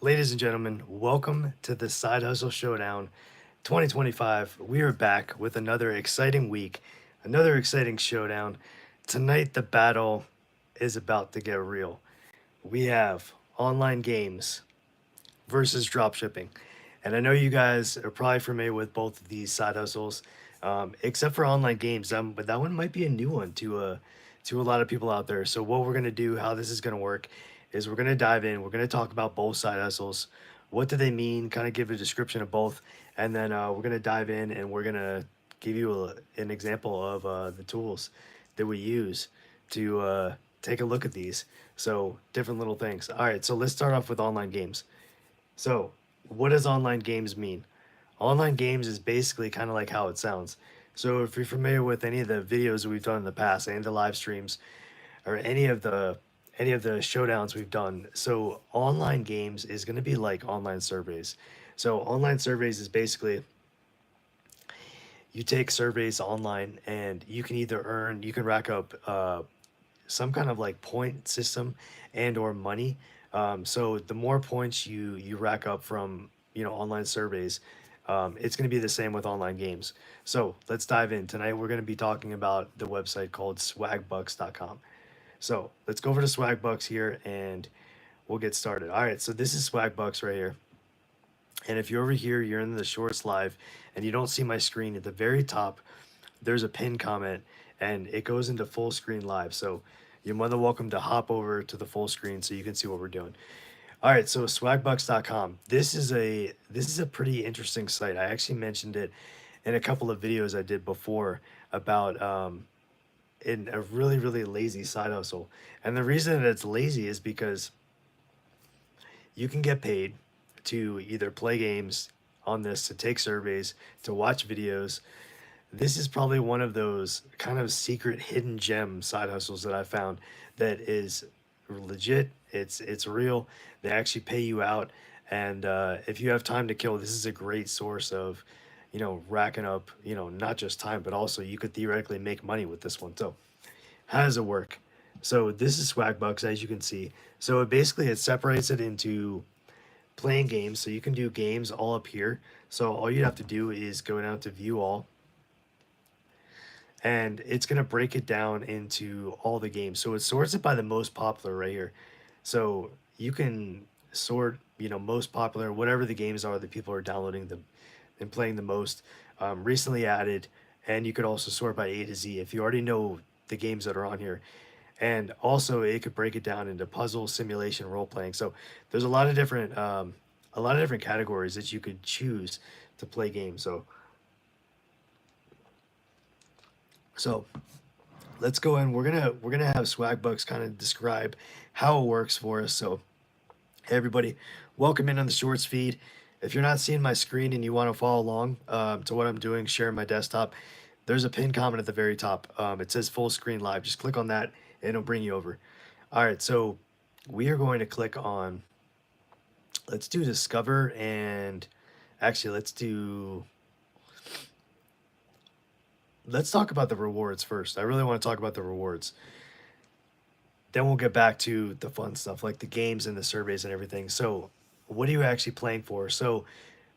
Ladies and gentlemen, welcome to the Side Hustle Showdown 2025. We are back with another exciting week, another exciting showdown. Tonight, the battle is about to get real. We have Online Games versus Dropshipping. And I know you guys are probably familiar with both of these side hustles, except for Online Games. But that one might be a new one to a lot of people out there. So what we're gonna do, how this is gonna work, is we're gonna dive in. We're gonna talk about both side hustles. What do they mean? Kind of give a description of both, and then we're gonna dive in and we're gonna give you an example of the tools that we use to take a look at these. So different little things. All right, so let's start off with online games. So, what does online games mean? Online games is basically kind of like how it sounds. So, if you're familiar with any of the videos that we've done in the past, any of the live streams, or any of the showdowns we've done, so online games is going to be like online surveys. So, online surveys is basically you take surveys online and you can either earn, you can rack up some kind of like point system and or money. So the more points you rack up from online surveys, it's going to be the same with online games. So let's dive in. Tonight we're going to be talking about the website called swagbucks.com. So let's go over to Swagbucks here and we'll get started. All right, so this is Swagbucks right here. And if you're over here, you're in the shorts live and you don't see my screen at the very top, there's a pinned comment and it goes into full screen live. So you're more than welcome to hop over to the full screen so you can see what we're doing. All right, so swagbucks.com. This is a pretty interesting site. I actually mentioned it in a couple of videos I did before about in a really lazy side hustle. And the reason that it's lazy is because you can get paid to either play games on this, to take surveys, to watch videos. This is probably one of those kind of secret hidden gem side hustles that I found that is legit. It's real. They actually pay you out, and if you have time to kill, this is a great source of, racking up, not just time, but also you could theoretically make money with this one. So how does it work? So this is Swagbucks, as you can see. So it separates it into playing games. So you can do games all up here. So all you have to do is go down to view all, and it's going to break it down into all the games. So it sorts it by the most popular right here. So you can sort, most popular, whatever the games are that people are downloading them and playing the most, recently added. And you could also sort by A to Z if you already know the games that are on here. And also it could break it down into puzzle, simulation, role playing. So there's a lot of different categories that you could choose to play games. So let's go in. We're gonna have Swagbucks kind of describe how it works for us. So hey everybody, welcome in on the Shorts feed. If you're not seeing my screen and you want to follow along to what I'm doing, sharing my desktop, there's a pinned comment at the very top. It says full screen live. Just click on that and it'll bring you over. All right, so we are going to click on. Let's do discover and actually let's talk about the rewards first. I really want to talk about the rewards. Then we'll get back to the fun stuff like the games and the surveys and everything. So, what are you actually playing for? So,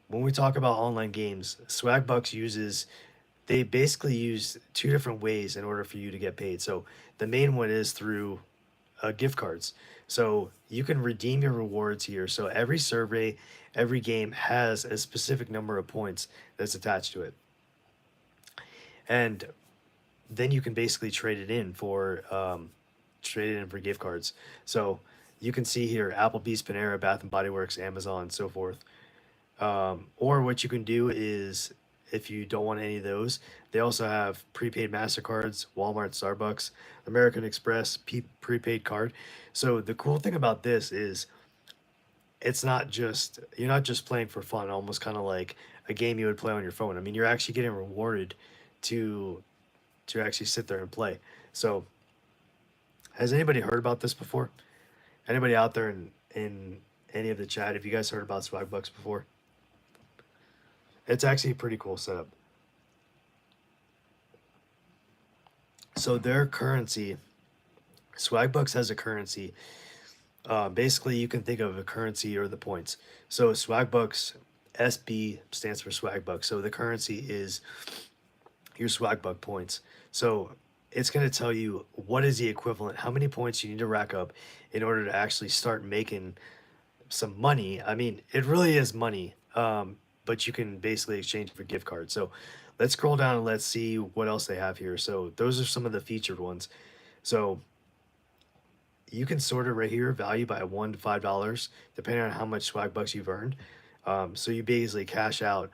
when we talk about online games, Swagbucks they basically use two different ways in order for you to get paid. So, the main one is through gift cards. So, you can redeem your rewards here. So, every survey, every game has a specific number of points that's attached to it. And then you can basically trade it in for gift cards. So you can see here Applebee's, Panera, Bath and Body Works, Amazon, and so forth. Or what you can do is, if you don't want any of those, they also have prepaid MasterCards, Walmart, Starbucks, American Express, prepaid card. So the cool thing about this is it's not just, you're not just playing for fun, almost kind of like a game you would play on your phone. I mean, you're actually getting rewarded to actually sit there and play. So has anybody heard about this before? Anybody out there in any of the chat? Have you guys heard about Swagbucks before? It's actually a pretty cool setup. So their currency, Swagbucks has a currency Basically, you can think of a currency or the points. So swag bucks, SB stands for swag bucks. So the currency is your swag buck points. So it's going to tell you what is the equivalent, how many points you need to rack up in order to actually start making some money. I mean, it really is money, but you can basically exchange it for gift cards. So let's scroll down and let's see what else they have here. So those are some of the featured ones. So you can sort it right here, value by $1 to $5, depending on how much swag bucks you've earned. So you basically cash out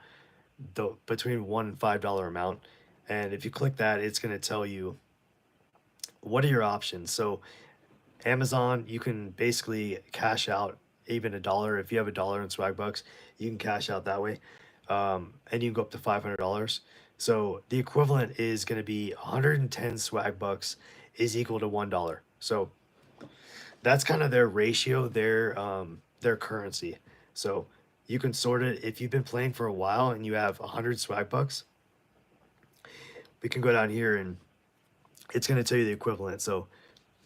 the between $1 and $5 amount. And if you click that, it's going to tell you what are your options. So Amazon, you can basically cash out even $1. If you have $1 in swag bucks, you can cash out that way. And you can go up to $500. So the equivalent is going to be 110 swag bucks is equal to $1. So that's kind of their ratio, their currency. So you can sort it if you've been playing for a while and you have 100 swag bucks. We can go down here and it's going to tell you the equivalent. So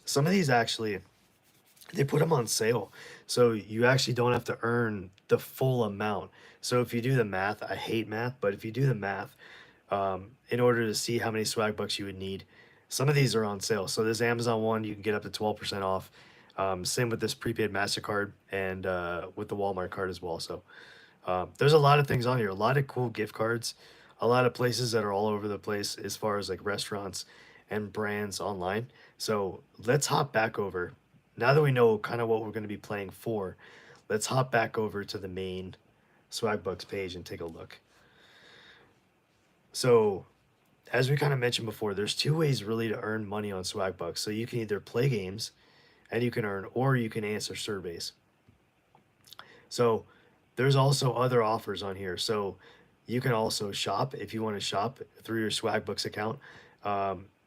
some of these actually they put them on sale, so you actually don't have to earn the full amount. So if you do the math, I hate math, but if you do the math, in order to see how many swag bucks you would need, some of these are on sale. So this Amazon one, you can get up to 12% off. Same with this prepaid MasterCard and with the Walmart card as well. So there's a lot of things on here, a lot of cool gift cards, a lot of places that are all over the place as far as like restaurants and brands online. So let's hop back over. Now that we know kind of what we're going to be playing for, let's hop back over to the main Swagbucks page and take a look. So as we kind of mentioned before, there's two ways really to earn money on Swagbucks. So you can either play games and you can earn, or you can answer surveys. So there's also other offers on here. So you can also shop if you want to shop through your Swagbooks account.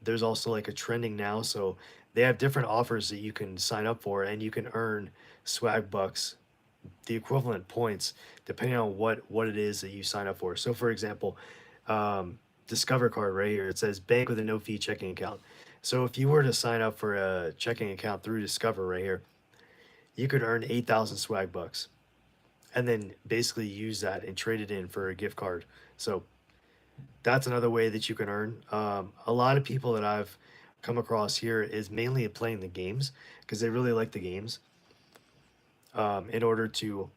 There's also like a trending now. So they have different offers that you can sign up for and you can earn Swagbucks, the equivalent points, depending on what it is that you sign up for. So for example, Discover card right here, it says bank with a no fee checking account. So if you were to sign up for a checking account through Discover right here, you could earn 8,000 swag bucks and then basically use that and trade it in for a gift card. So that's another way that you can earn. A lot of people that I've come across here is mainly playing the games because they really like the games in order to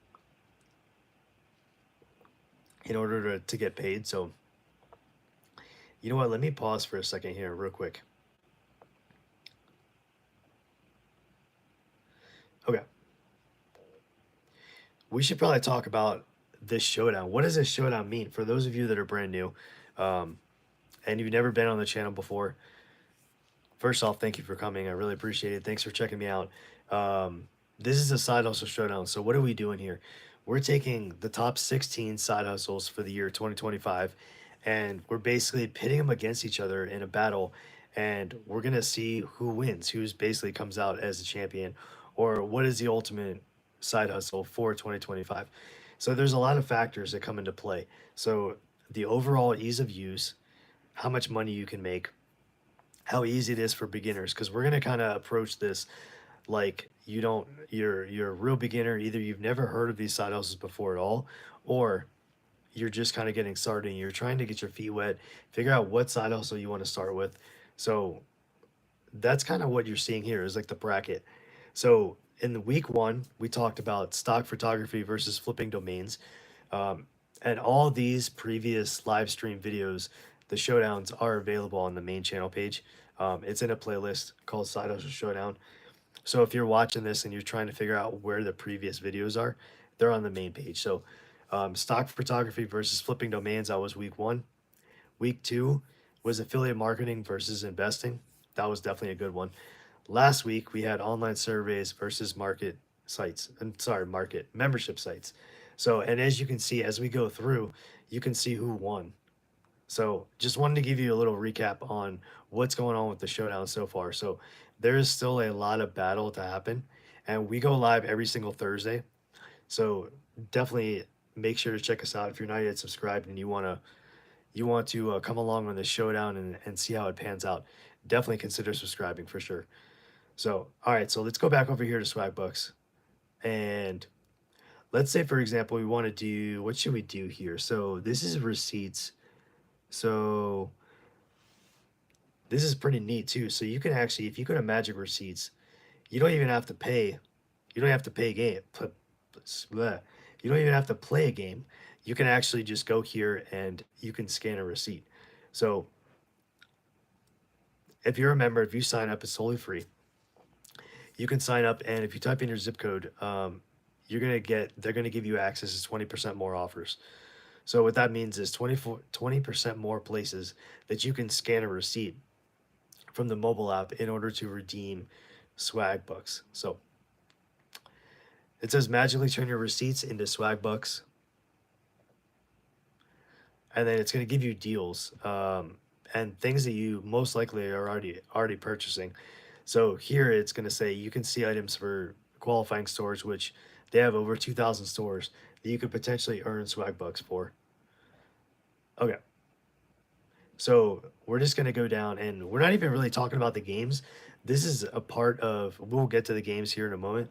get paid. So you know what, let me pause for a second here real quick. Okay, we should probably talk about this showdown. What does this showdown mean for those of you that are brand new and you've never been on the channel before? First off, thank you for coming. I really appreciate it. Thanks for checking me out. This is a Side Hustle Showdown. So what are we doing here? We're taking the top 16 side hustles for the year 2025, and we're basically pitting them against each other in a battle, and we're going to see who wins, who's basically comes out as the champion, or what is the ultimate side hustle for 2025. So there's a lot of factors that come into play. So the overall ease of use, how much money you can make, how easy it is for beginners, because we're going to kind of approach this like you're a real beginner. Either you've never heard of these side hustles before at all, or you're just kind of getting started and you're trying to get your feet wet, figure out what side hustle you want to start with. So that's kind of what you're seeing here is like the bracket. So in the week one, we talked about stock photography versus flipping domains. And all these previous live stream videos, the showdowns are available on the main channel page. It's in a playlist called Side Hustle Showdown. So if you're watching this and you're trying to figure out where the previous videos are, they're on the main page. So stock photography versus flipping domains, that was week one. Week two was affiliate marketing versus investing. That was definitely a good one. Last week we had online surveys versus market sites. I'm sorry, market membership sites. So, and as you can see, as we go through, you can see who won. So just wanted to give you a little recap on what's going on with the showdown so far. So there is still a lot of battle to happen, and we go live every single Thursday. So definitely make sure to check us out if you're not yet subscribed and you want to come along on the showdown and see how it pans out. Definitely consider subscribing for sure. So, all right, so let's go back over here to Swagbucks. And let's say, for example, we want to do, what should we do here? So this is receipts. So this is pretty neat too. So you can actually, if you go to Magic Receipts, you don't even have to pay. You don't have to pay a game. Bleh. You don't even have to play a game. You can actually just go here and you can scan a receipt. So if you're a member, if you sign up, it's totally free. You can sign up, and if you type in your zip code, they're gonna give you access to 20% more offers. So what that means is 20% more places that you can scan a receipt from the mobile app in order to redeem swag bucks. So it says magically turn your receipts into swag bucks, and then it's going to give you deals and things that you most likely are already purchasing. So here it's going to say you can see items for qualifying stores, which they have over 2,000 stores that you could potentially earn swag bucks for. Okay, so we're just going to go down, and we're not even really talking about the games. This is a part of, we'll get to the games here in a moment,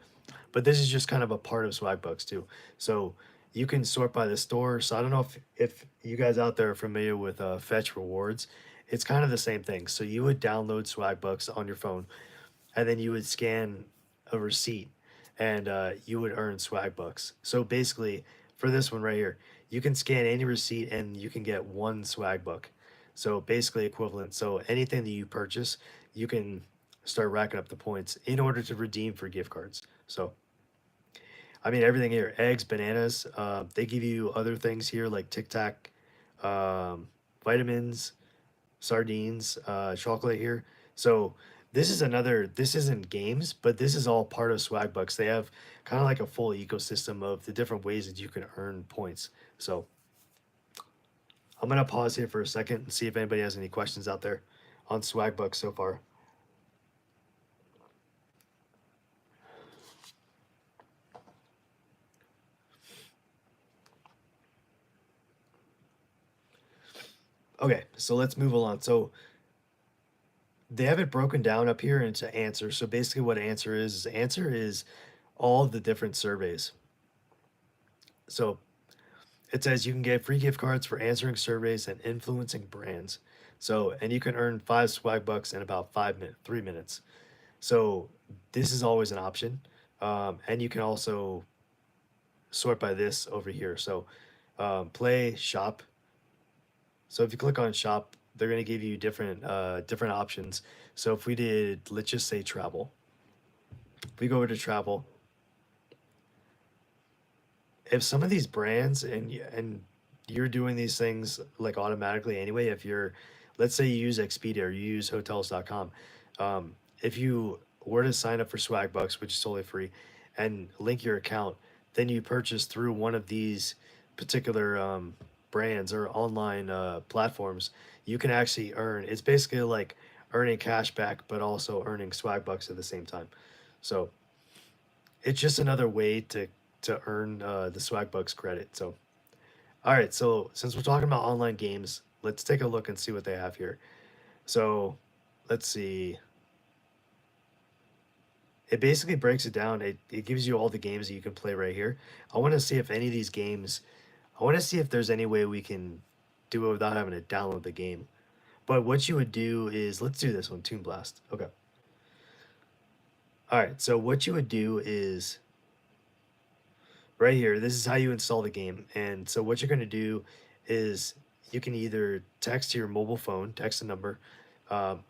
but this is just kind of a part of Swagbucks too. So you can sort by the store. So I don't know if you guys out there are familiar with Fetch Rewards. It's kind of the same thing. So you would download Swagbucks on your phone, and then you would scan a receipt, and you would earn Swagbucks. So basically, for this one right here, you can scan any receipt and you can get one Swagbuck. So basically equivalent. So anything that you purchase, you can start racking up the points in order to redeem for gift cards. So I mean, everything here, eggs, bananas. They give you other things here like Tic Tac, vitamins, sardines, chocolate here. So this isn't games, but this is all part of Swagbucks. They have kind of like a full ecosystem of the different ways that you can earn points. So I'm going to pause here for a second and see if anybody has any questions out there on Swagbucks so far. Okay, so let's move along. So they have it broken down up here into answer. So basically what answer is all of the different surveys. So it says you can get free gift cards for answering surveys and influencing brands. So, and you can earn 5 swag bucks in about 3 minutes. So this is always an option. And you can also sort by this over here. So play, shop. So if you click on shop, they're going to give you different options. So if we did, let's just say travel. If we go over to travel, if some of these brands and you're doing these things like automatically anyway, if you're, let's say you use Expedia or you use hotels.com, if you were to sign up for Swagbucks, which is totally free, and link your account, then you purchase through one of these particular brands or online platforms, you can actually earn. It's basically like earning cash back, but also earning Swagbucks at the same time. So it's just another way to earn the Swagbucks credit. So all right, so since we're talking about online games, let's take a look and see what they have here. So let's see. It basically breaks it down. It gives you all the games that you can play right here. I want to see if any of these games, I want to see if there's any way we can do it without having to download the game. But what you would do is, let's do this one, Toon Blast. Okay. All right, so what you would do is right here, this is how you install the game. And so what you're going to do is you can either text to your mobile phone, text a number,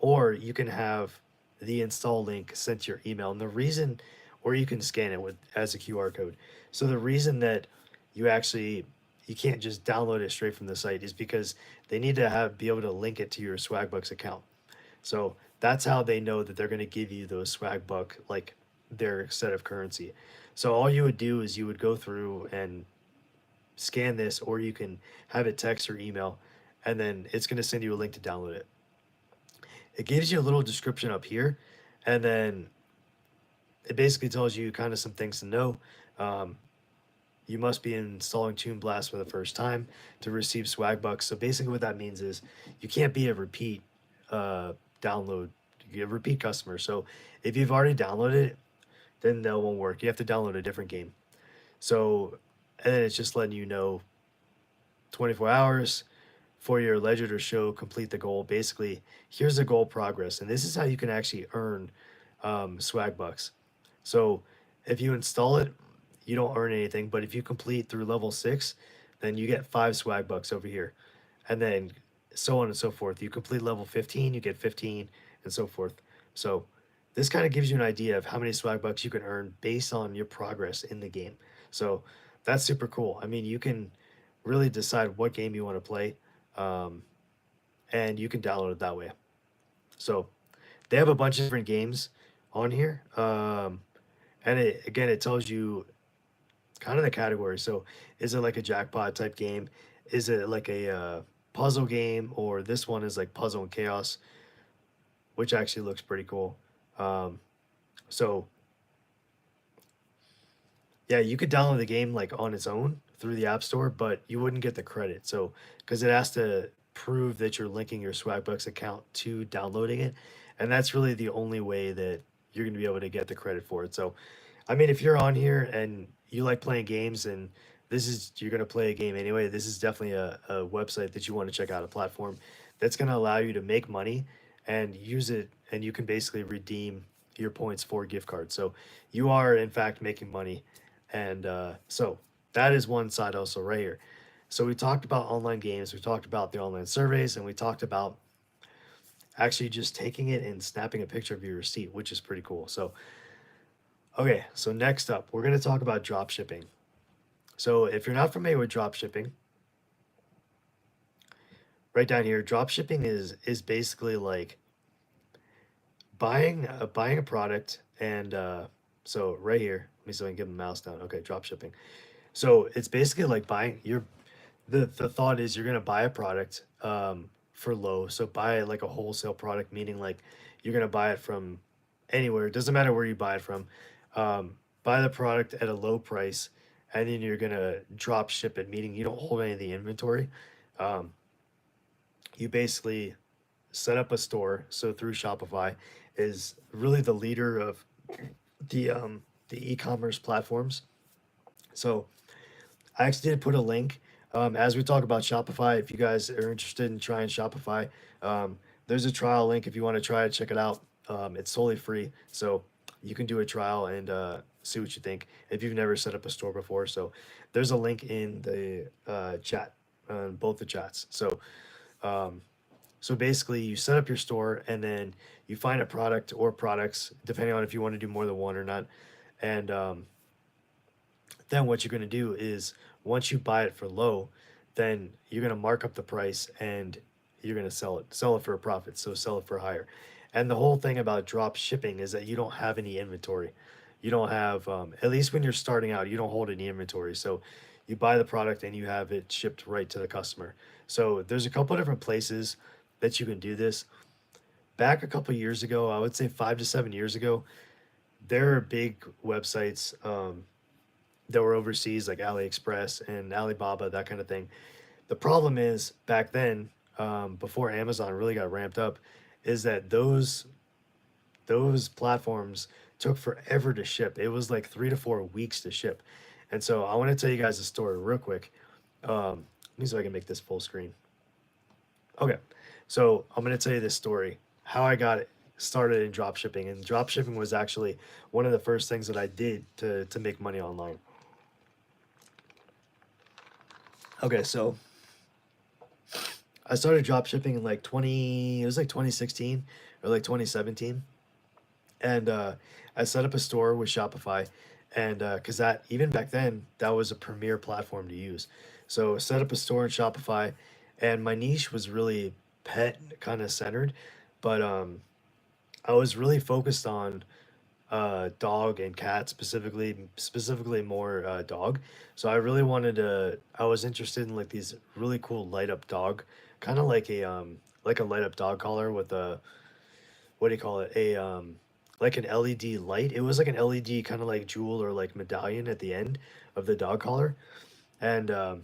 or you can have the install link sent to your email. And the reason, or you can scan it with as a QR code. So the reason that you can't just download it straight from the site is because they need to be able to link it to your Swagbucks account. So that's how they know that they're going to give you those Swagbuck, like their set of currency. So all you would do is you would go through and scan this, or you can have it text or email, and then it's going to send you a link to download it. It gives you a little description up here, and then it basically tells you kind of some things to know. You must be installing Toon Blast for the first time to receive swag bucks. So basically, what that means is you can't be a repeat download You get repeat customers. So if you've already downloaded it, then that won't work. You have to download a different game. So, and then it's just letting you know 24 hours for your ledger to show complete the goal. Basically, here's the goal progress, and this is how you can actually earn swag bucks. So if you install it, you don't earn anything, but if you complete through level 6, then you get 5 swag bucks over here, and then so on and so forth. You complete level 15, you get 15, and so forth. So this kind of gives you an idea of how many swag bucks you can earn based on your progress in the game. So that's super cool. I mean, you can really decide what game you want to play, um, and you can download it that way. So they have a bunch of different games on here, and it again it tells you kind of the category. So is it like a jackpot type game? Is it like a puzzle game? Or this one is like puzzle and chaos, which actually looks pretty cool. Um, so yeah, you could download the game like on its own through the App Store, but you wouldn't get the credit. So because it has to prove that you're linking your Swagbucks account to downloading it, and that's really the only way that you're going to be able to get the credit for it. So, I mean, if you're on here and you like playing games and this is you're going to play a game anyway, this is definitely a website that you want to check out, a platform that's going to allow you to make money and use it, and you can basically redeem your points for gift cards. So you are in fact making money, and so that is one side hustle right here. So we talked about online games, we talked about the online surveys, and we talked about actually just taking it and snapping a picture of your receipt, which is pretty cool. So, okay, so next up, we're going to talk about drop shipping. So if you're not familiar with drop shipping, right down here, drop shipping is basically like buying a product, and so right here, let me see if I can get the mouse down. Okay, drop shipping. So it's basically like buying your the thought is you're gonna buy a product for low. So buy like a wholesale product, meaning like you're gonna buy it from anywhere. It doesn't matter where you buy it from. Buy the product at a low price, and then you're gonna drop ship it, meaning you don't hold any of the inventory. Um, you basically set up a store. So through Shopify is really the leader of the e-commerce platforms. So I actually did put a link. As we talk about Shopify, if you guys are interested in trying Shopify, there's a trial link if you want to try it, check it out. It's totally free, so you can do a trial and see what you think if you've never set up a store before. So there's a link in the chat, both the chats. Um, so basically, you set up your store and then you find a product or products, depending on if you want to do more than one or not. And then what you're going to do is once you buy it for low, then you're going to mark up the price and you're going to sell it for a profit. So sell it for higher. And the whole thing about drop shipping is that you don't have any inventory. You don't have, at least when you're starting out, you don't hold any inventory. So you buy the product and you have it shipped right to the customer. So there's a couple of different places that you can do this. Back a couple of years ago, I would say 5 to 7 years ago, there are big websites that were overseas, like AliExpress and Alibaba, that kind of thing. The problem is back then, before Amazon really got ramped up, is that those platforms took forever to ship. It was like 3 to 4 weeks to ship. And so I want to tell you guys a story real quick. Let me see if I can make this full screen. Okay, so I'm going to tell you this story, how I got started in drop shipping. And drop shipping was actually one of the first things that I did to make money online. Okay, so I started drop shipping in like 2016 or like 2017. And I set up a store with Shopify. And because that, even back then, that was a premier platform to use. So set up a store in Shopify, and my niche was really pet kind of centered, but I was really focused on dog and cat, specifically more dog. So I really wanted to. I was interested in like these really cool light up dog, kind of like a light up dog collar with a, what do you call it, a like an LED light. It was like an LED kind of like jewel or like medallion at the end of the dog collar, and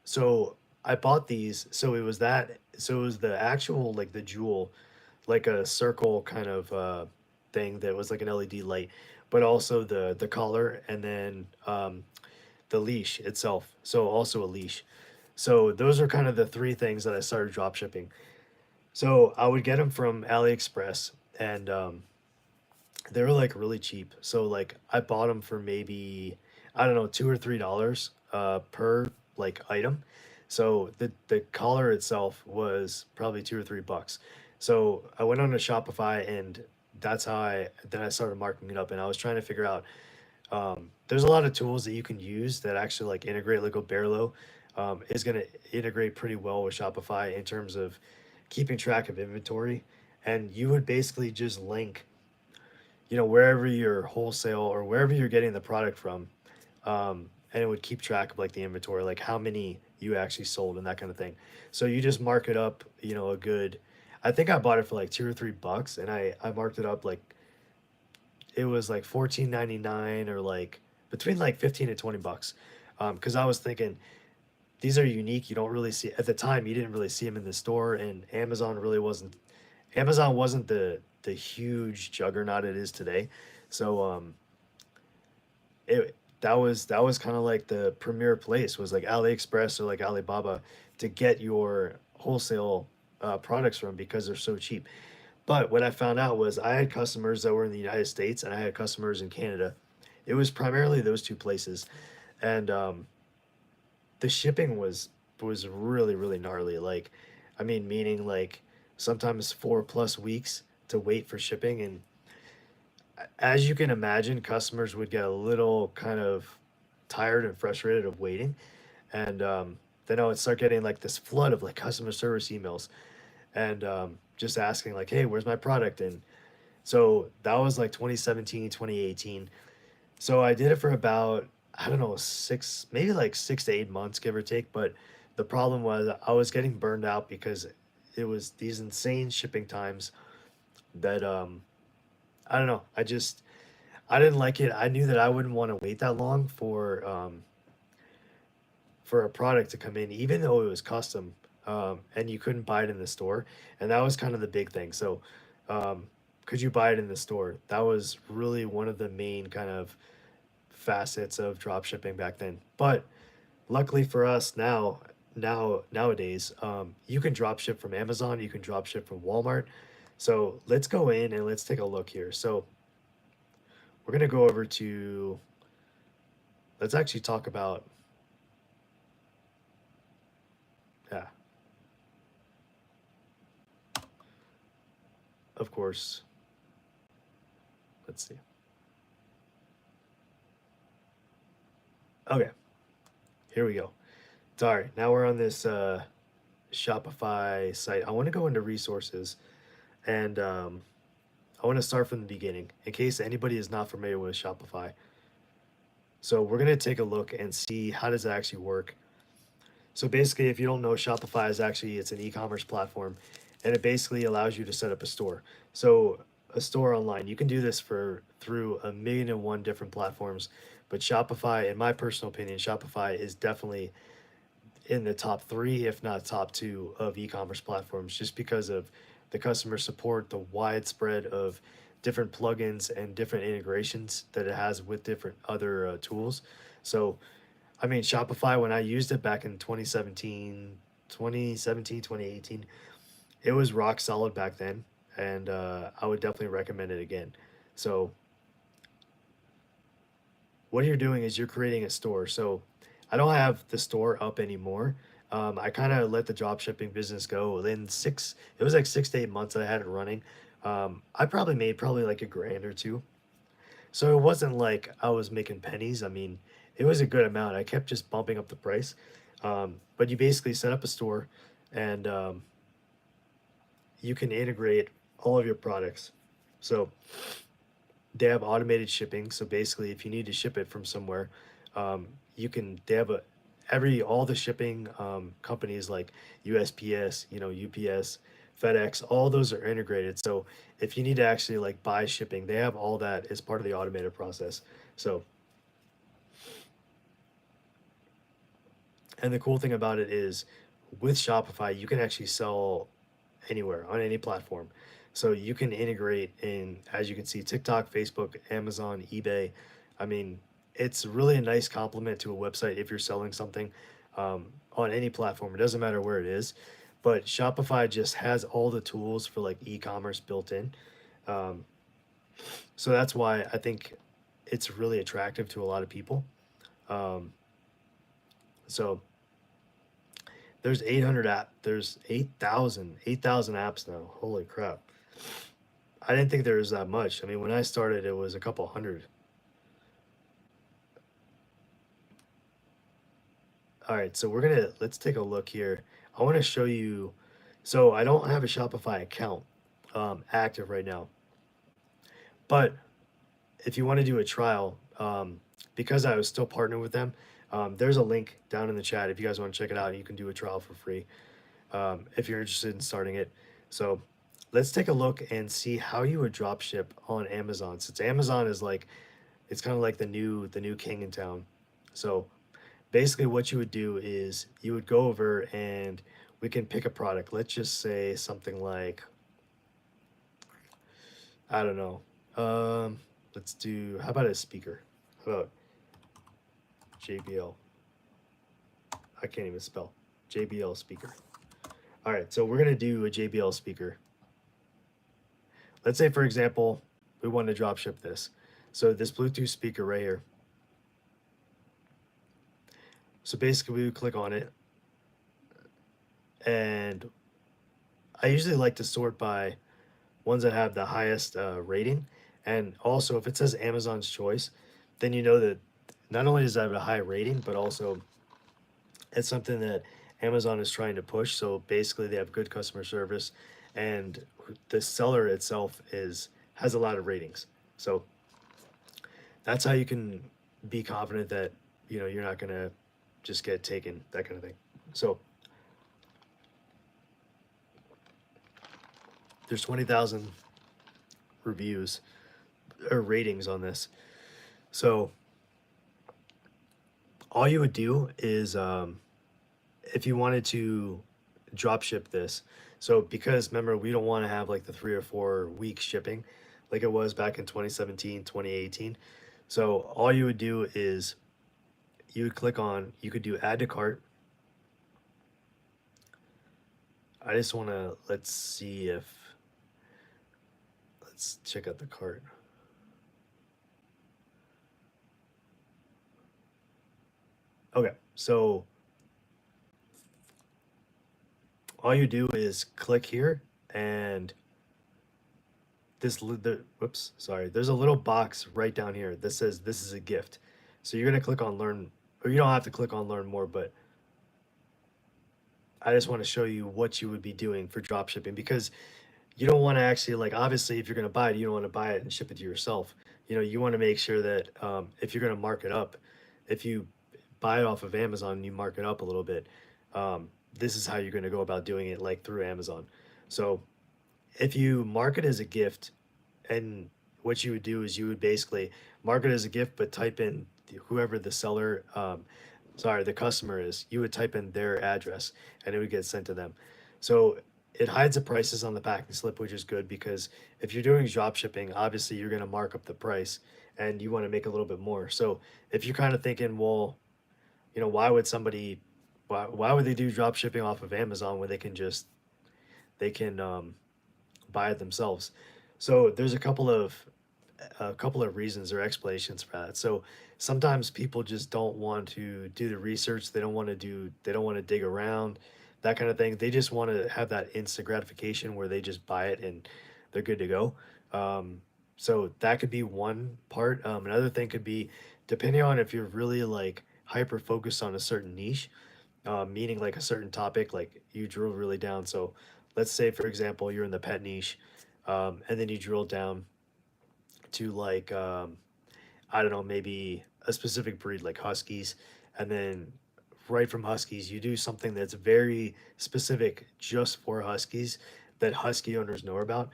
so I bought these. So it was that. So it was the actual like the jewel like a circle kind of thing that was like an LED light, but also the collar, and then the leash itself. So also a leash. So those are kind of the three things that I started drop shipping. So I would get them from AliExpress, and they were like really cheap. So like I bought them for maybe, I don't know, $2 or $3 per like item. So the collar itself was probably $2 or $3. So I went on to Shopify, and that's how I started marking it up, and I was trying to figure out, there's a lot of tools that you can use that actually like integrate. Like Oberlo is going to integrate pretty well with Shopify in terms of keeping track of inventory, and you would basically just link, wherever your wholesale or wherever you're getting the product from, and it would keep track of like the inventory, like how many you actually sold and that kind of thing. So you just mark it up, a good. I think I bought it for like $2 or $3, and I marked it up like it was like 14.99, or like between like 15 to 20 bucks, because I was thinking these are unique. You don't really see at the time. You didn't really see them in the store, and Amazon wasn't the huge juggernaut it is today. So it that was kind of like the premier place was like AliExpress or like Alibaba to get your wholesale products from, because they're so cheap. But what I found out was I had customers that were in the United States, and I had customers in Canada. It was primarily those two places, and the shipping was really really gnarly. Like, I mean, meaning like sometimes 4+ weeks to wait for shipping, and as you can imagine, customers would get a little kind of tired and frustrated of waiting, and then I would start getting like this flood of like customer service emails, and just asking like, "Hey, where's my product?" And so that was like 2017, 2018. So I did it for about, I don't know, maybe like 6 to 8 months, give or take. But the problem was I was getting burned out because it was these insane shipping times that I don't know. I didn't like it. I knew that I wouldn't want to wait that long for a product to come in, even though it was custom, and you couldn't buy it in the store. And that was kind of the big thing. So, could you buy it in the store? That was really one of the main kind of facets of drop shipping back then. But luckily for us nowadays, you can drop ship from Amazon, you can drop ship from Walmart. So let's go in and let's take a look here. So we're gonna go over to, let's actually talk about, yeah, of course. Let's see. Okay, here we go. Sorry, now we're on this Shopify site. I want to go into resources, and I want to start from the beginning in case anybody is not familiar with Shopify. So we're going to take a look and see how does it actually work. So basically, if you don't know, Shopify is actually, it's an e-commerce platform, and it basically allows you to set up a store. So a store online, you can do this through a million and one different platforms, but Shopify, in my personal opinion, Shopify is definitely in the top three, if not top two, of e-commerce platforms, just because of the customer support, the widespread of different plugins and different integrations that it has with different other tools. So, I mean, Shopify, when I used it back in 2018, it was rock solid back then, and I would definitely recommend it again. So, what you're doing is you're creating a store. So I don't have the store up anymore. I kind of let the drop shipping business go. Then it was like 6 to 8 months that I had it running. I probably made probably like a grand or two. So it wasn't like I was making pennies. I mean, it was a good amount. I kept just bumping up the price. But you basically set up a store, and you can integrate all of your products. So they have automated shipping. So basically, if you need to ship it from somewhere, you can. They have all the shipping companies like USPS, UPS, FedEx. All those are integrated. So if you need to actually like buy shipping, they have all that as part of the automated process. So, and the cool thing about it is, with Shopify, you can actually sell anywhere on any platform. So you can integrate in, as you can see, TikTok, Facebook, Amazon, eBay. I mean, it's really a nice complement to a website if you're selling something on any platform. It doesn't matter where it is, but Shopify just has all the tools for like e-commerce built in. Um, so that's why I think it's really attractive to a lot of people. Um, so there's 800 there's 8,000 apps now. Holy crap. I didn't think there was that much. I mean, when I started, it was a couple hundred. All right, so let's take a look here. I want to show you. So I don't have a Shopify account active right now, but if you want to do a trial, because I was still partnered with them, there's a link down in the chat. If you guys want to check it out, you can do a trial for free if you're interested in starting it. So let's take a look and see how you would drop ship on Amazon. Since Amazon is like, it's kind of like the new king in town. So basically what you would do is you would go over and we can pick a product. Let's just say something like, I don't know. Let's do, how about a speaker? How about JBL? I can't even spell. JBL speaker. All right, so we're gonna do a JBL speaker. Let's say, for example, we want to drop ship this. So this Bluetooth speaker right here. So basically, we would click on it, and I usually like to sort by ones that have the highest rating. And also, if it says Amazon's Choice, then you know that not only does it have a high rating, but also it's something that Amazon is trying to push. So basically, they have good customer service, and the seller itself has a lot of ratings. So that's how you can be confident that you're not gonna just get taken, that kind of thing. So there's 20,000 reviews or ratings on this. So all you would do is if you wanted to drop ship this. So because remember, we don't want to have like the 3 or 4 week shipping like it was back in 2017, 2018. So all you would do is you would click on, you could do add to cart. I just want to, let's check out the cart. Okay, so all you do is click here and whoops, sorry, there's a little box right down here that says this is a gift. So you're gonna click on learn, or you don't have to click on learn more, but I just want to show you what you would be doing for drop shipping, because you don't want to actually, like, obviously if you're going to buy it, you don't want to buy it and ship it to yourself. You want to make sure that if you're going to mark it up, if you buy it off of Amazon and you mark it up a little bit, this is how you're going to go about doing it, like through Amazon. So if you mark it as a gift, and what you would do is you would basically mark it as a gift, but type in whoever the seller, sorry, the customer is, you would type in their address and it would get sent to them. So it hides the prices on the packing slip, which is good, because if you're doing drop shipping, obviously you're going to mark up the price and you want to make a little bit more. So if you're kind of thinking, well, why would somebody, why would they do drop shipping off of Amazon when they can buy it themselves? So there's a couple of reasons or explanations for that. So sometimes people just don't want to do the research. They don't want to dig around, that kind of thing. They just want to have that instant gratification where they just buy it and they're good to go. So that could be one part. Another thing could be, depending on if you're really like hyper focused on a certain niche, meaning like a certain topic, like you drill really down. So let's say, for example, you're in the pet niche, and then you drill down to like I don't know, maybe a specific breed like Huskies, and then right from Huskies you do something that's very specific just for Huskies that Husky owners know about.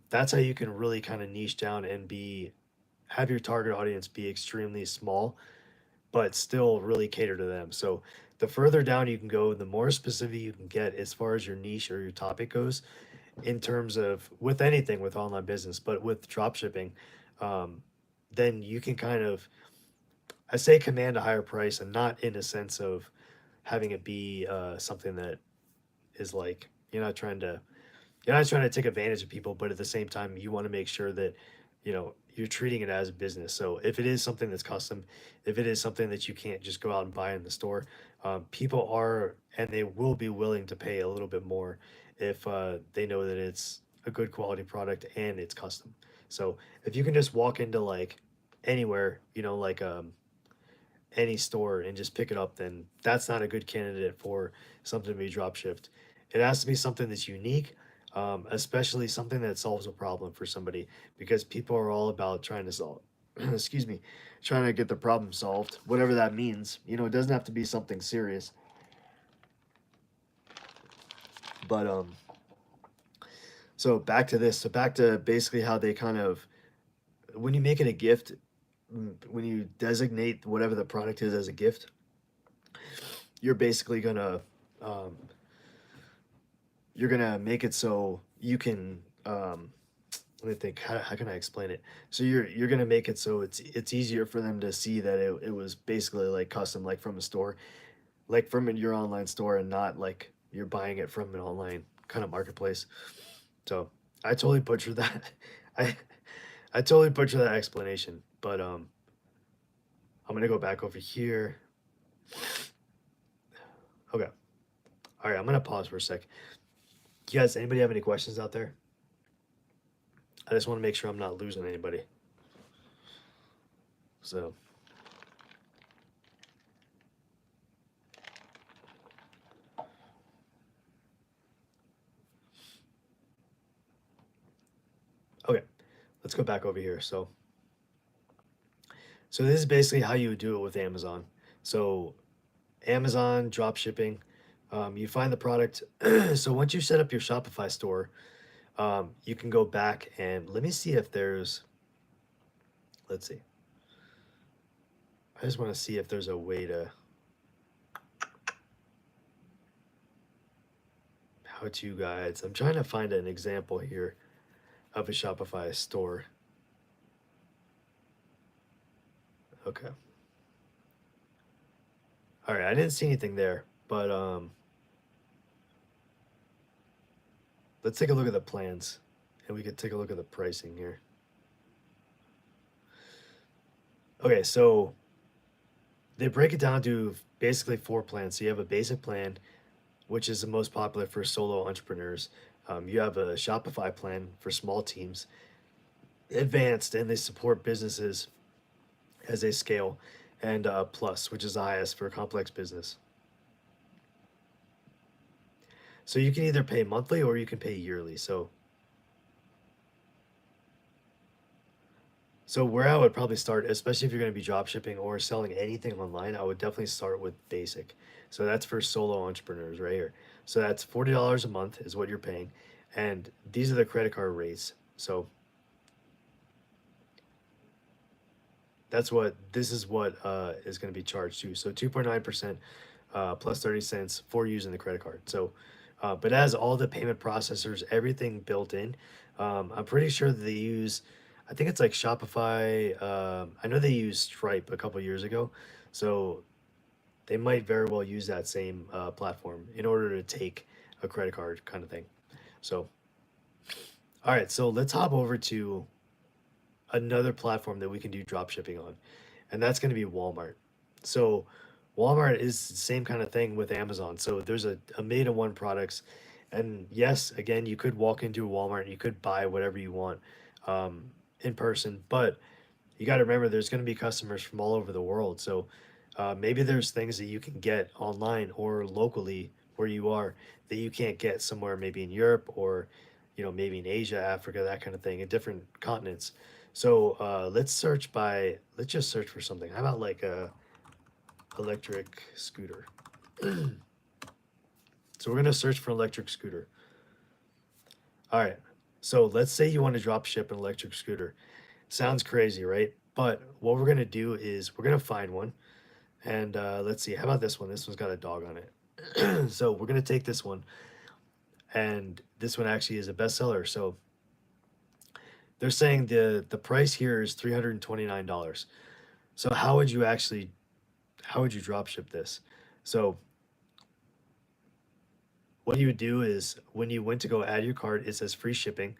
That's how you can really kind of niche down and have your target audience be extremely small, but still really cater to them. So the further down you can go, the more specific you can get as far as your niche or your topic goes, in terms of with anything with online business, but with drop shipping, um, then you can kind of, I say, command a higher price, and not in a sense of having it be something that is like you're not trying to take advantage of people, but at the same time, you want to make sure that you're treating it as a business. So if it is something that's custom, if it is something that you can't just go out and buy in the store, people are and they will be willing to pay a little bit more if they know that it's a good quality product and it's custom. So if you can just walk into like anywhere, like any store and just pick it up, then that's not a good candidate for something to be drop shipped. It has to be something that's unique, especially something that solves a problem for somebody, because people are all about trying to solve, excuse me, trying to get the problem solved, whatever that means. It doesn't have to be something serious, but so back to this. So back to basically how they kind of, when you make it a gift, when you designate whatever the product is as a gift, you're basically gonna um, you're gonna make it so you can let me think, how can I explain it? So you're gonna make it so it's easier for them to see that it was basically like custom, like from a store, like from your online store, and not like you're buying it from an online kind of marketplace. So I totally butchered that. I I totally butchered that explanation, but I'm gonna go back over here. Okay. All right, I'm gonna pause for a sec. You guys, anybody have any questions out there? I just want to make sure I'm not losing anybody. So, okay, let's go back over here. So this is basically how you would do it with Amazon. So Amazon drop shipping, you find the product. So once you set up your Shopify store, you can go back and let me see if there's, let's see. I just want to see if there's a way to, how to guides. I'm trying to find an example here of a Shopify store. Okay. All right, I didn't see anything there, but let's take a look at the plans, and we could take a look at the pricing here. Okay, so they break it down to basically 4 plans. So you have a basic plan, which is the most popular for solo entrepreneurs. You have a Shopify plan for small teams, advanced, and they support businesses as they scale, and Plus, which is the highest for complex business. So you can either pay monthly or you can pay yearly. So where I would probably start, especially if you're going to be drop shipping or selling anything online, I would definitely start with basic. So that's for solo entrepreneurs right here. So that's $40 a month is what you're paying, and these are the credit card rates. So this is what is going to be charged to. So 2.9% plus 30 cents for using the credit card. So, but it has all the payment processors, everything built in. I'm pretty sure that they use, I think it's like Shopify. I know they used Stripe a couple years ago. So they might very well use that same platform in order to take a credit card kind of thing. So, all right, so let's hop over to another platform that we can do drop shipping on, and that's going to be Walmart. So Walmart is the same kind of thing with Amazon. So there's a made in one products, and yes, again, you could walk into a Walmart and you could buy whatever you want in person, but you got to remember there's going to be customers from all over the world. So maybe there's things that you can get online or locally where you are that you can't get somewhere, maybe in Europe or maybe in Asia, Africa, that kind of thing, in different continents. So let's just search for something. How about like a electric scooter? So we're gonna search for electric scooter. All right. So let's say you want to drop ship an electric scooter. Sounds crazy, right? But what we're gonna do is we're gonna find one, and let's see. How about this one? This one's got a dog on it. So we're gonna take this one, and this one actually is a bestseller. So they're saying the price here is $329. So how would you drop ship this? So what you would do is when you went to go add your cart, it says free shipping,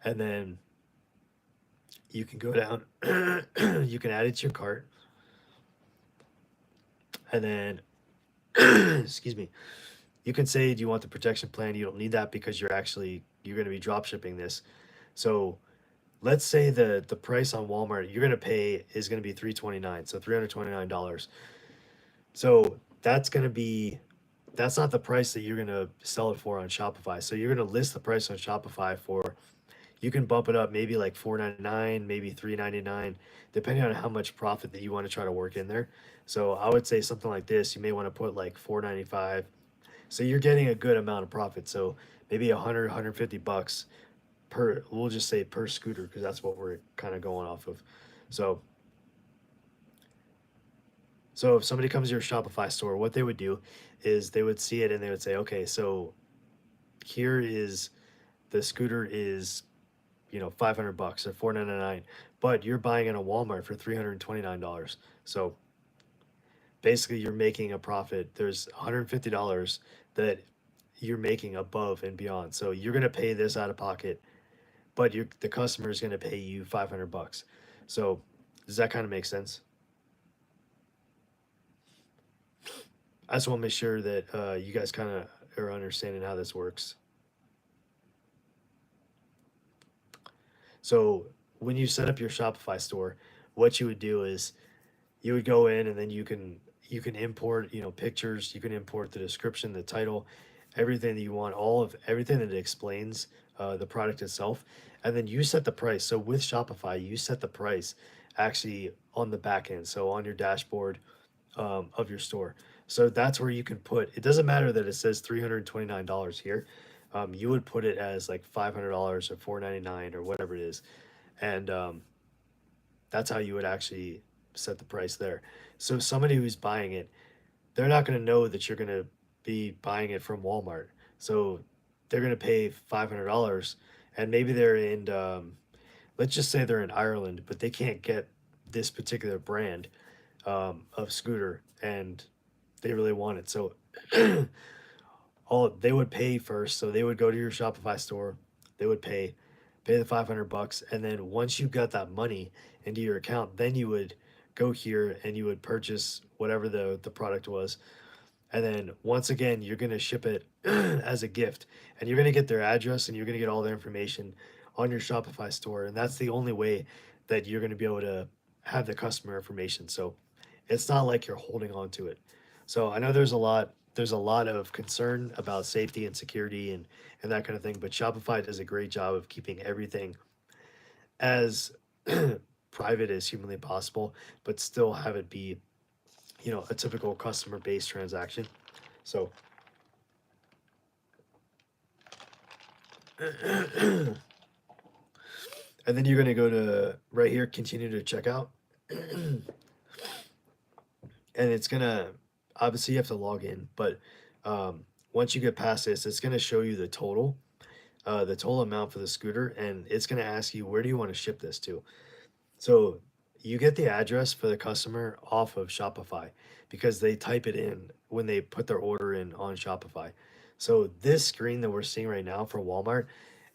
and then you can go down, you can add it to your cart, and then excuse me, you can say, do you want the protection plan? You don't need that because you're going to be drop shipping this. So let's say the price on Walmart you're going to pay is going to be 329, so $329. So that's not the price that you're going to sell it for on Shopify. So you're going to list the price on Shopify for, you can bump it up maybe like 499, maybe 399, depending on how much profit that you want to try to work in there. So I would say something like this, you may want to put like 495. So you're getting a good amount of profit. So maybe 100, 150 bucks per, we'll just say per scooter, because that's what we're kind of going off of. So so if somebody comes to your Shopify store, what they would do is they would see it and they would say, okay, so here is the scooter is, 500 bucks or 499, but you're buying it on Walmart for $329. So basically you're making a profit. There's $150 that you're making above and beyond. So you're going to pay this out of pocket, but the customer is going to pay you 500 bucks. So does that kind of make sense? I just want to make sure that you guys kind of are understanding how this works. So when you set up your Shopify store, what you would do is you would go in and then you can import, pictures, you can import the description, the title, everything that you want, all of everything that explains the product itself, and then you set the price. So with Shopify, you set the price actually on the back end, so on your dashboard of your store. So that's where you can put. It doesn't matter that it says $329 here. You would put it as like $500 or $499 or whatever it is, and that's how you would actually set the price there. So somebody who's buying it, they're not going to know that you're going to be buying it from Walmart. So they're going to pay $500, and maybe they're in, let's just say they're in Ireland, but they can't get this particular brand of scooter, and they really want it. So all they would pay first. So they would go to your Shopify store, they would pay the 500 bucks, and then once you got that money into your account, then you would go here and you would purchase whatever the product was, and then once again you're going to ship it as a gift, and you're going to get their address and you're going to get all their information on your Shopify store, and that's the only way that you're going to be able to have the customer information. So it's not like you're holding on to it. So I know there's a lot of concern about safety and security and that kind of thing, but Shopify does a great job of keeping everything as private as humanly possible, but still have it be, a typical customer based transaction. So and then you're going to go to right here, continue to checkout, and it's going to, obviously you have to log in, but once you get past this, it's going to show you the total amount for the scooter, and it's going to ask you, where do you want to ship this to? So you get the address for the customer off of Shopify because they type it in when they put their order in on Shopify. So this screen that we're seeing right now for Walmart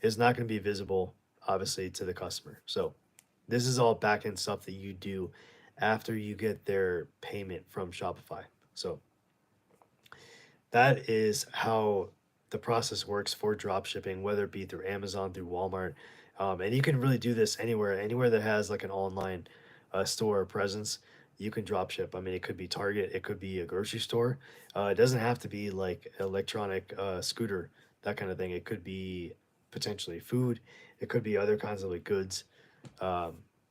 is not going to be visible, obviously, to the customer. So this is all back end stuff that you do after you get their payment from Shopify. So that is how the process works for drop shipping, whether it be through Amazon, through Walmart. And you can really do this anywhere that has like an online store or presence. You can drop ship. I mean, it could be Target, it could be a grocery store. It doesn't have to be like electronic scooter, that kind of thing. It could be potentially food. It could be other kinds of like goods.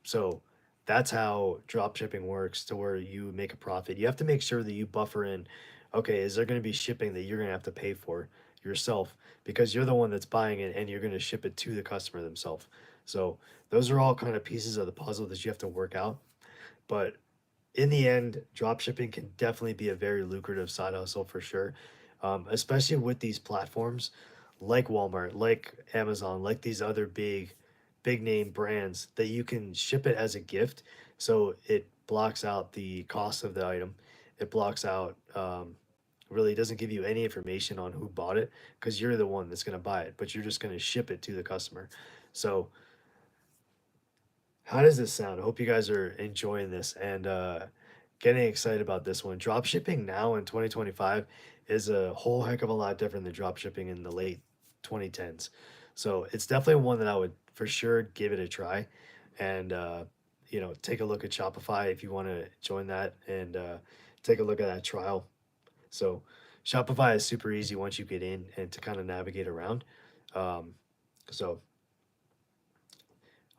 So that's how drop shipping works, to where you make a profit. You have to make sure that you buffer in, okay, is there going to be shipping that you're going to have to pay for yourself, because you're the one that's buying it and you're going to ship it to the customer themselves. So those are all kind of pieces of the puzzle that you have to work out. But in the end, drop shipping can definitely be a very lucrative side hustle for sure, especially with these platforms like Walmart, like Amazon, like these other big name brands that you can ship it as a gift. So it blocks out the cost of the item. It blocks out, really doesn't give you any information on who bought it because you're the one that's going to buy it, but you're just going to ship it to the customer. So how does this sound? I hope you guys are enjoying this and getting excited about this one. Drop shipping now in 2025 is a whole heck of a lot different than drop shipping in the late 2010s. So it's definitely one that I would for sure give it a try and, take a look at Shopify if you want to join that and take a look at that trial. So Shopify is super easy once you get in and to kind of navigate around. Um, so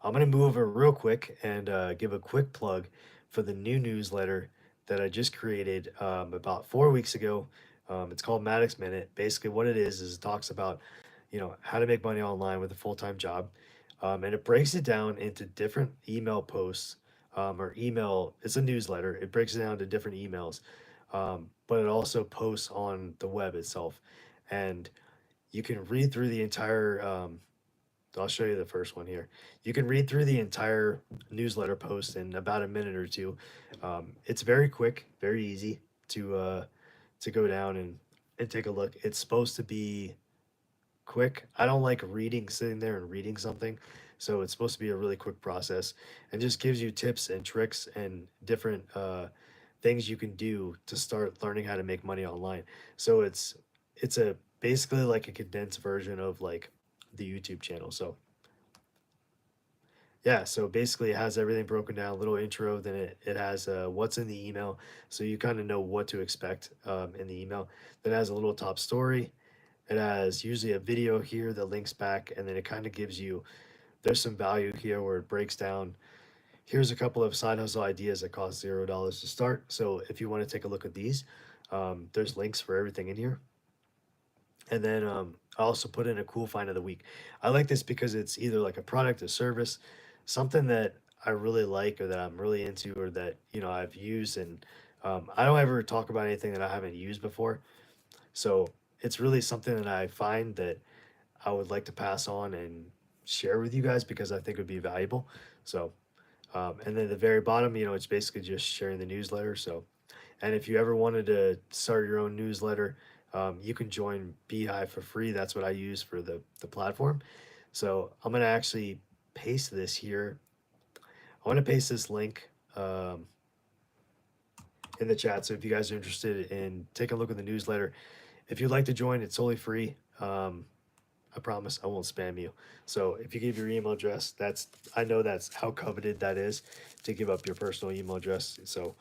I'm going to move over real quick and give a quick plug for the new newsletter that I just created about 4 weeks ago. It's called Maddox Minute. Basically, what it is it talks about, how to make money online with a full-time job, and it breaks it down into different email posts or email. It's a newsletter. It breaks it down to different emails, but it also posts on the web itself, and you can read through the entire. I'll show you the first one here. You can read through the entire newsletter post in about a minute or two. It's very quick, very easy to go down and take a look. It's supposed to be quick. I don't like reading, sitting there and reading something. So it's supposed to be a really quick process and just gives you tips and tricks and different things you can do to start learning how to make money online. So it's a basically like a condensed version of like the YouTube channel. So yeah, so basically it has everything broken down, a little intro, then it has what's in the email. So you kind of know what to expect in the email. Then it has a little top story. It has usually a video here that links back, and then it kind of gives you, there's some value here where it breaks down. Here's a couple of side hustle ideas that cost $0 to start. So if you want to take a look at these, there's links for everything in here. And then I also put in a cool find of the week. I like this because it's either like a product, a service, something that I really like or that I'm really into or that, I've used. And I don't ever talk about anything that I haven't used before. So it's really something that I find that I would like to pass on and share with you guys because I think it would be valuable. So, and then the very bottom, it's basically just sharing the newsletter. So, and if you ever wanted to start your own newsletter, you can join Beehive for free. That's what I use for the platform. So I'm going to actually paste this here. I want to paste this link in the chat. So if you guys are interested in taking a look at the newsletter, if you'd like to join, it's totally free. I promise I won't spam you. So if you give your email address, I know that's how coveted that is to give up your personal email address. So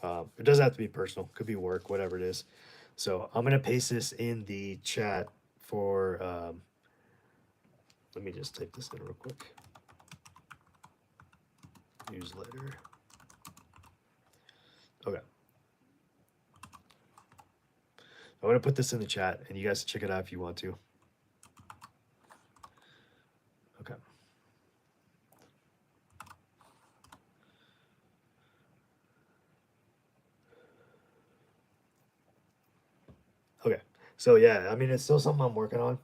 it doesn't have to be personal, could be work, whatever it is. So I'm gonna paste this in the chat for. Let me just type this in real quick. Newsletter. Okay. I'm gonna put this in the chat, and you guys check it out if you want to. Okay. Okay. So yeah, I mean it's still something I'm working on,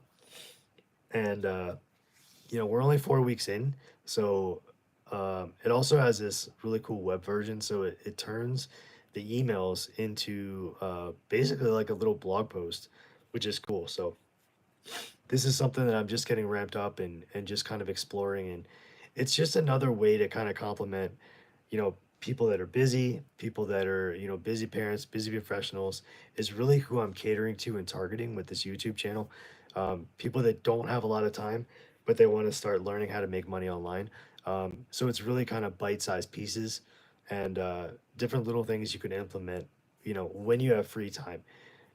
and we're only 4 weeks in, so it also has this really cool web version. So it turns the emails into basically like a little blog post, which is cool. So this is something that I'm just getting ramped up and just kind of exploring, and it's just another way to kind of complement, people that are busy, people that are, busy parents, busy professionals is really who I'm catering to and targeting with this YouTube channel. People that don't have a lot of time, but they want to start learning how to make money online. So it's really kind of bite-sized pieces and different little things you can implement, when you have free time.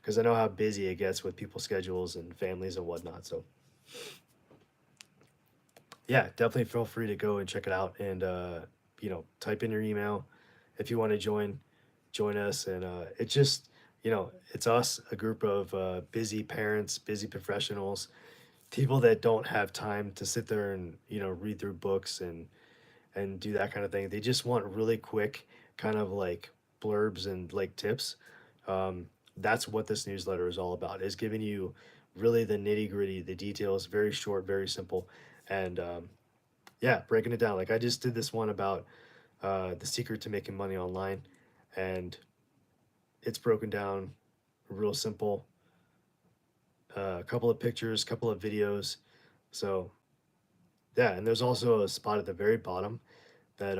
Because I know how busy it gets with people's schedules and families and whatnot. So yeah, definitely feel free to go and check it out and type in your email if you want to join us. And it's just, it's us, a group of busy parents, busy professionals, people that don't have time to sit there and read through books and do that kind of thing. They just want really quick kind of like blurbs and like tips. That's what this newsletter is all about, is giving you really the nitty gritty, the details, very short, very simple, and yeah, breaking it down. Like I just did this one about the secret to making money online, and it's broken down real simple. A couple of pictures, couple of videos. So yeah, and there's also a spot at the very bottom that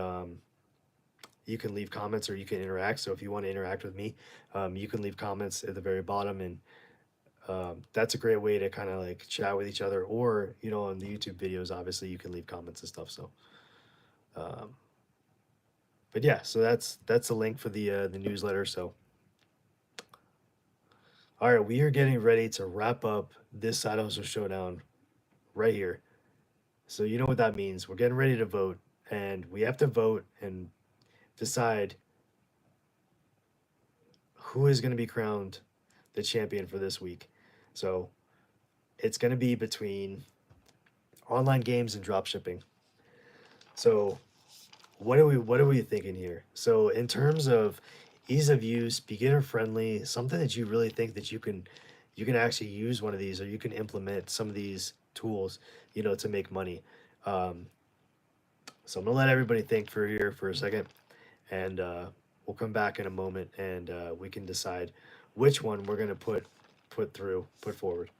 you can leave comments or you can interact. So if you want to interact with me, you can leave comments at the very bottom, and that's a great way to kind of like chat with each other. Or on the YouTube videos, obviously you can leave comments and stuff. So, um, but yeah, so that's the link for the newsletter. So, all right, we are getting ready to wrap up this Side Hustle Showdown right here. So you know what that means. We're getting ready to vote, and we have to vote and decide who is going to be crowned the champion for this week. So it's going to be between online games and drop shipping. So what are we thinking here? So in terms of ease of use, beginner friendly, something that you really think that you can actually use one of these, or you can implement some of these tools, to make money. Um, so I'm gonna let everybody think for here for a second, and we'll come back in a moment, and we can decide which one we're gonna put forward.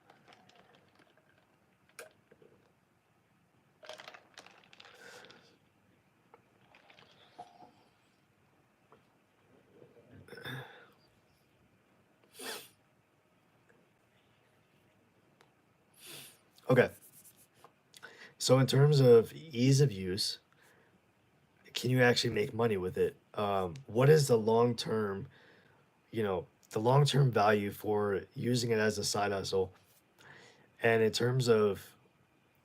Okay. So in terms of ease of use, can you actually make money with it? What is the long term value for using it as a side hustle? And in terms of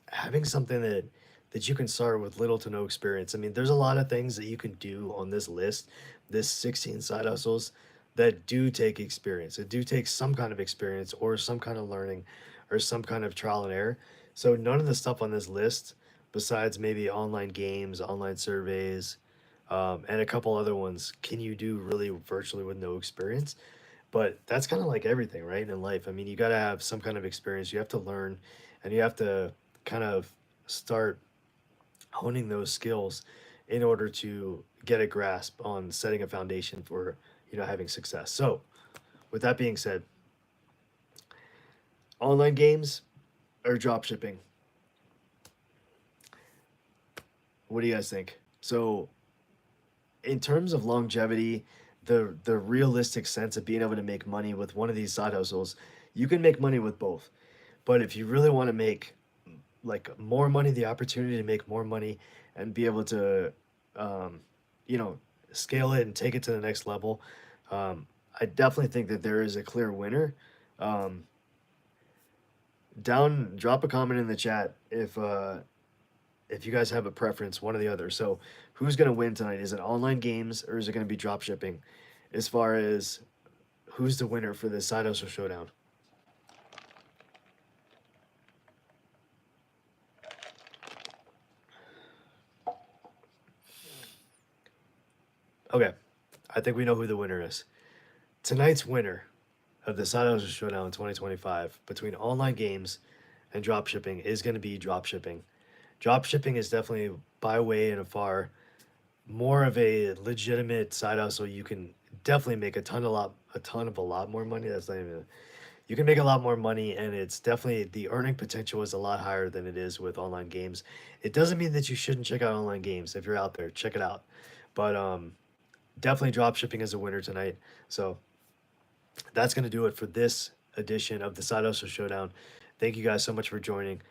having something that you can start with little to no experience. I mean, there's a lot of things that you can do on this list, this 16 side hustles, that do take experience. It do take some kind of experience or some kind of learning or some kind of trial and error. So none of the stuff on this list, besides maybe online games, online surveys, and a couple other ones, can you do really virtually with no experience? But that's kind of like everything, right? In life. I mean, you got to have some kind of experience. You have to learn, and you have to kind of start honing those skills in order to get a grasp on setting a foundation for, having success. So, with that being said, online games or drop shipping, what do you guys think? So, in terms of longevity, the realistic sense of being able to make money with one of these side hustles, you can make money with both. But if you really want to make like more money, the opportunity to make more money and be able to, um, you know, scale it and take it to the next level, I definitely think that there is a clear winner. Um, Drop a comment in the chat if you guys have a preference, one or the other. So, who's gonna win tonight? Is it online games or is it gonna be drop shipping? As far as who's the winner for this side hustle showdown? Okay, I think we know who the winner is. Tonight's winner of the Side Hustle Showdown 2025 between online games and drop shipping is going to be drop shipping. Drop shipping is definitely by way and afar more of a legitimate side hustle. You can definitely make a lot more money. That's not even. You can make a lot more money, and it's definitely the earning potential is a lot higher than it is with online games. It doesn't mean that you shouldn't check out online games. If you're out there, check it out. But definitely drop shipping is a winner tonight. So that's going to do it for this edition of the Side Hustle Showdown. Thank you guys so much for joining.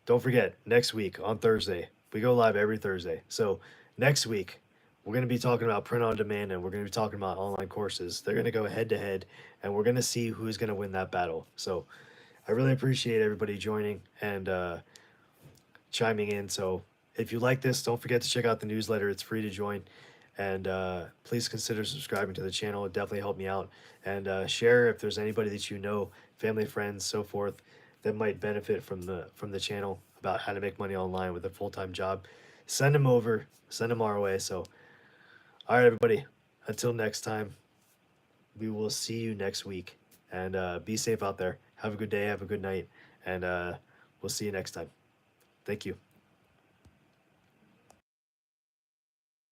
Don't forget, next week on Thursday, we go live every Thursday. So next week, we're going to be talking about print on demand, and we're going to be talking about online courses. They're going to go head to head, and we're going to see who's going to win that battle. So I really appreciate everybody joining and chiming in. So if you like this, don't forget to check out the newsletter. It's free to join. And please consider subscribing to the channel. It definitely helped me out. And share if there's anybody that you know, family, friends, so forth, that might benefit from the channel about how to make money online with a full-time job. Send them over. Send them our way. So, all right, everybody. Until next time, we will see you next week. And be safe out there. Have a good day. Have a good night. And we'll see you next time. Thank you.